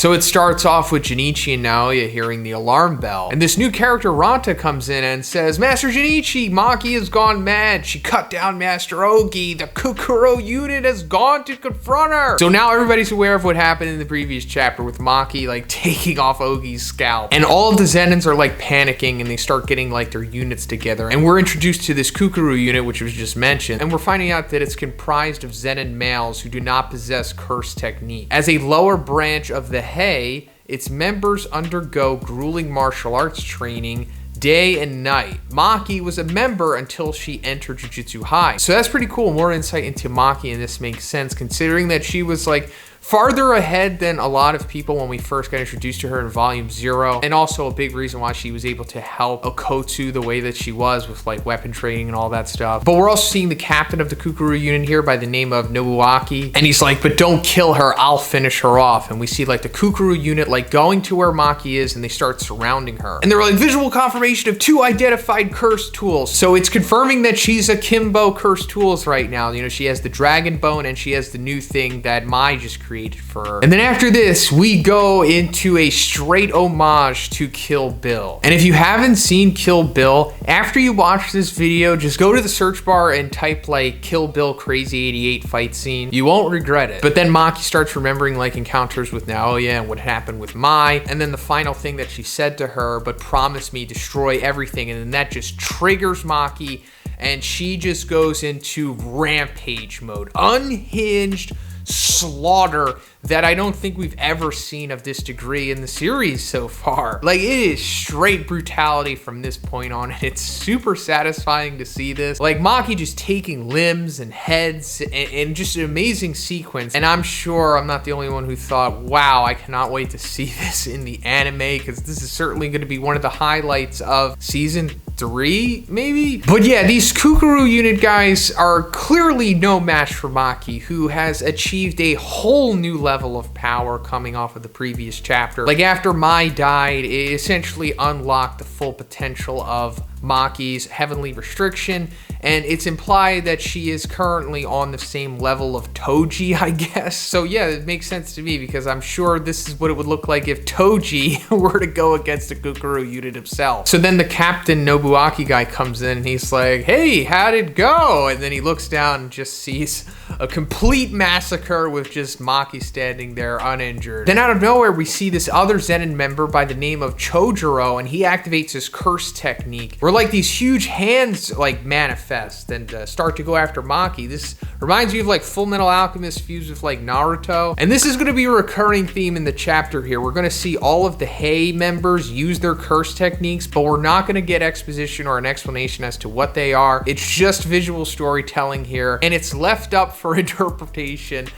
So it starts off with Jinichi and Naoya hearing the alarm bell. And this new character, Ranta, comes in and says, Master Jinichi, Maki has gone mad. She cut down Master Ogi. The Kukuro unit has gone to confront her. So now everybody's aware of what happened in the previous chapter with Maki like taking off Ogi's scalp. And all of the Zenins are like panicking and they start getting like their units together. And we're introduced to this Kukuro unit, which was just mentioned. And we're finding out that it's comprised of Zenin males who do not possess curse technique. As a lower branch of the Hei, its members undergo grueling martial arts training day and night. Maki was a member until she entered Jujutsu High. So that's pretty cool. More insight into Maki, and this makes sense considering that she was like farther ahead than a lot of people when we first got introduced to her in volume 0, and also a big reason why she was able to help Okotsu the way that she was with like weapon training and all that stuff. But we're also seeing the captain of the Kukuro unit here by the name of Nobuaki, and he's like, but don't kill her, I'll finish her off. And we see like the Kukuro unit like going to where Maki is, and they start surrounding her. And they're like, visual confirmation of 2 identified curse tools. So it's confirming that she's a Kimbo curse tools right now. You know, she has the dragon bone and she has the new thing that Mai just created for her. And then after this, we go into a straight homage to Kill Bill. And if you haven't seen Kill Bill, after you watch this video, just go to the search bar and type like Kill Bill Crazy 88 fight scene. You won't regret it. But then Maki starts remembering like encounters with Naoya and what happened with Mai. And then the final thing that she said to her, but promise me destroy everything. And then that just triggers Maki and she just goes into rampage mode. Unhinged slaughter that I don't think we've ever seen of this degree in the series so far. Like, it is straight brutality from this point on, and it's super satisfying to see this. Like, Maki just taking limbs and heads and just an amazing sequence. And I'm sure I'm not the only one who thought, wow, I cannot wait to see this in the anime, because this is certainly going to be one of the highlights of season 3, maybe? But yeah, these Kukuro unit guys are clearly no match for Maki, who has achieved a whole new level of power coming off of the previous chapter. Like, after Mai died, it essentially unlocked the full potential of Maki's heavenly restriction, and it's implied that she is currently on the same level of Toji, I guess. So yeah, it makes sense to me, because I'm sure this is what it would look like if Toji were to go against the Kukuro unit himself. So then the Captain Nobuaki guy comes in and he's like, hey, how'd it go? And then he looks down and just sees a complete massacre with just Maki standing there uninjured. Then out of nowhere, we see this other Zenin member by the name of Chojuro, and he activates his curse technique, where like these huge hands like manifest and start to go after Maki. This reminds me of like Full Metal Alchemist fused with like Naruto. And this is going to be a recurring theme in the chapter here. We're going to see all of the Hei members use their curse techniques, but we're not going to get exposition or an explanation as to what they are. It's just visual storytelling here, and it's left up for interpretation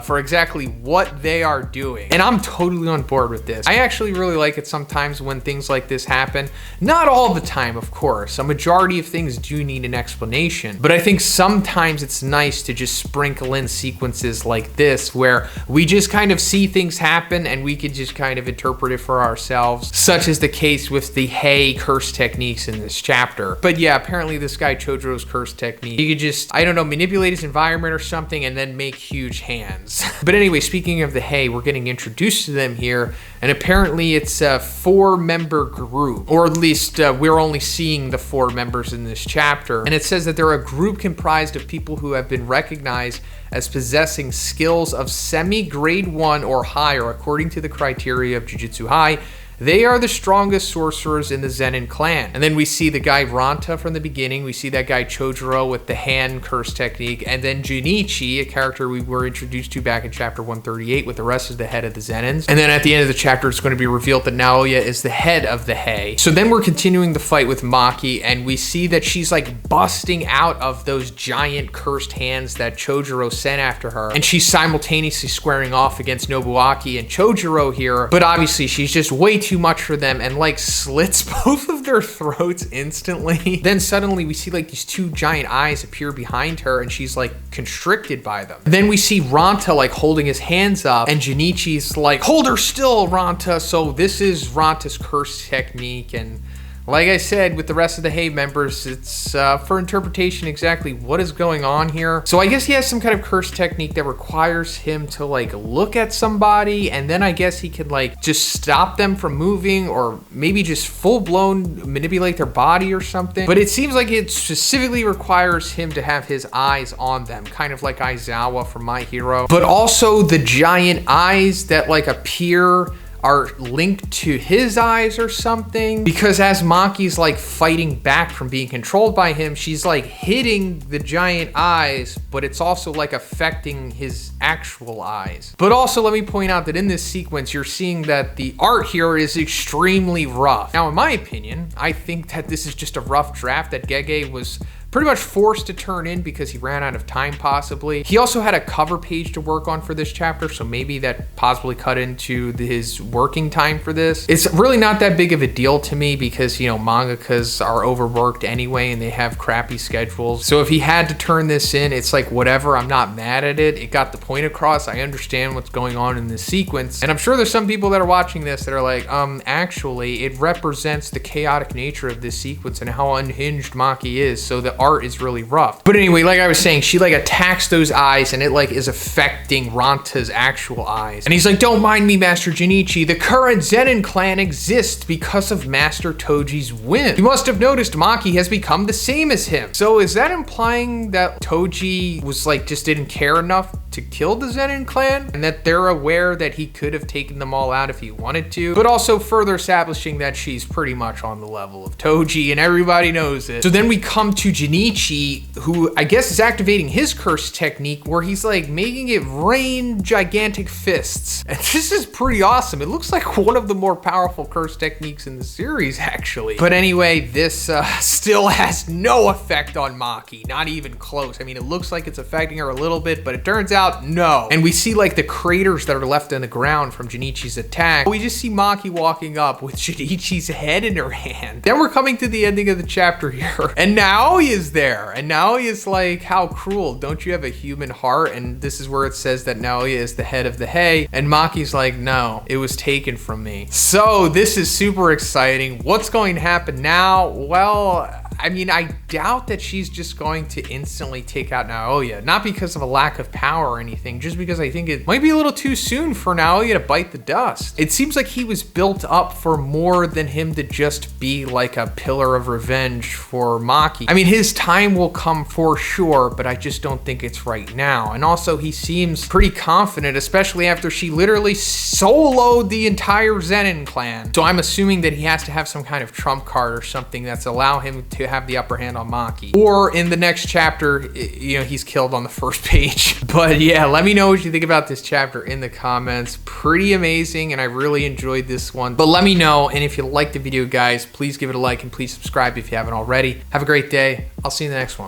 for exactly what they are doing. And I'm totally on board with this. I actually really like it sometimes when things like this happen. Not all the time, of course. A majority of things do need an explanation, but I think sometimes it's nice to just sprinkle in sequences like this where we just kind of see things happen and we could just kind of interpret it for ourselves, such as the case with the Hei curse techniques in this chapter. But yeah, apparently this guy Chojuro's curse technique, he could just, I don't know, manipulate his environment or something and then make huge hands. But anyway, speaking of the Hei, we're getting introduced to them here, and apparently it's a 4-member group, or at least we're only seeing the 4 members in this chapter. And it says that they're a group comprised of people who have been recognized as possessing skills of semi-grade 1 or higher according to the criteria of Jujutsu High. They are the strongest sorcerers in the Zenin clan. And then we see the guy Ranta from the beginning. We see that guy Chojuro with the hand curse technique. And then Jinichi, a character we were introduced to back in chapter 138 with the rest of the head of the Zenins. And then at the end of the chapter, it's going to be revealed that Naoya is the head of the Hei. So then we're continuing the fight with Maki, and we see that she's like busting out of those giant cursed hands that Chojuro sent after her. And she's simultaneously squaring off against Nobuaki and Chojuro here. But obviously she's just way too much for them and like slits both of their throats instantly. Then suddenly we see like these 2 giant eyes appear behind her and she's like constricted by them. Then we see Ranta like holding his hands up and Jinichi's like, hold her still, Ranta. So this is Ranta's curse technique, and Like I said, with the rest of the Hey members, it's for interpretation exactly what is going on here. So I guess he has some kind of curse technique that requires him to like look at somebody, and then I guess he could like just stop them from moving, or maybe just full-blown manipulate their body or something. But it seems like it specifically requires him to have his eyes on them, kind of like Aizawa from My Hero. But also the giant eyes that like appear are linked to his eyes or something, because as Maki's like fighting back from being controlled by him, she's like hitting the giant eyes, but it's also like affecting his actual eyes. But also let me point out that in this sequence, you're seeing that the art here is extremely rough. Now, in my opinion, I think that this is just a rough draft that Gege was pretty much forced to turn in because he ran out of time, possibly. He also had a cover page to work on for this chapter, so maybe that possibly cut into his working time for this. It's really not that big of a deal to me because, you know, mangakas are overworked anyway and they have crappy schedules. So if he had to turn this in, it's like, whatever, I'm not mad at it. It got the point across. I understand what's going on in this sequence. And I'm sure there's some people that are watching this that are like, actually, it represents the chaotic nature of this sequence and how unhinged Maki is. So the art is really rough. But anyway, like I was saying, she like attacks those eyes and it like is affecting Ranta's actual eyes. And he's like, don't mind me, Master Jinichi. The current Zenin clan exists because of Master Toji's whim. You must have noticed Maki has become the same as him. So is that implying that Toji was like, just didn't care enough to kill the Zenin clan, and that they're aware that he could have taken them all out if he wanted to, but also further establishing that she's pretty much on the level of Toji and everybody knows it. So then we come to Jinichi, who I guess is activating his curse technique where he's like making it rain gigantic fists. And this is pretty awesome. It looks like one of the more powerful curse techniques in the series, actually. But anyway, this still has no effect on Maki, not even close. I mean, it looks like it's affecting her a little bit, but it turns out no. And we see like the craters that are left in the ground from Jinichi's attack. We just see Maki walking up with Jinichi's head in her hand. Then we're coming to the ending of the chapter here. And now he is there. And Naoya is like, how cruel. Don't you have a human heart? And this is where it says that Naoya is the head of the Hay. And Maki's like, no, it was taken from me. So this is super exciting. What's going to happen now? Well, I mean, I doubt that she's just going to instantly take out Naoya. Not because of a lack of power or anything, just because I think it might be a little too soon for Naoya to bite the dust. It seems like he was built up for more than him to just be like a pillar of revenge for Maki. I mean, his time will come for sure, but I just don't think it's right now. And also, he seems pretty confident, especially after she literally soloed the entire Zenin clan. So I'm assuming that he has to have some kind of trump card or something that's allow him to have the upper hand on Maki. Or in the next chapter, you know, he's killed on the first page. But yeah, let me know what you think about this chapter in the comments. Pretty amazing, and I really enjoyed this one. But let me know, and if you liked the video, guys, please give it a like and please subscribe if you haven't already. Have a great day. I'll see you in the next one.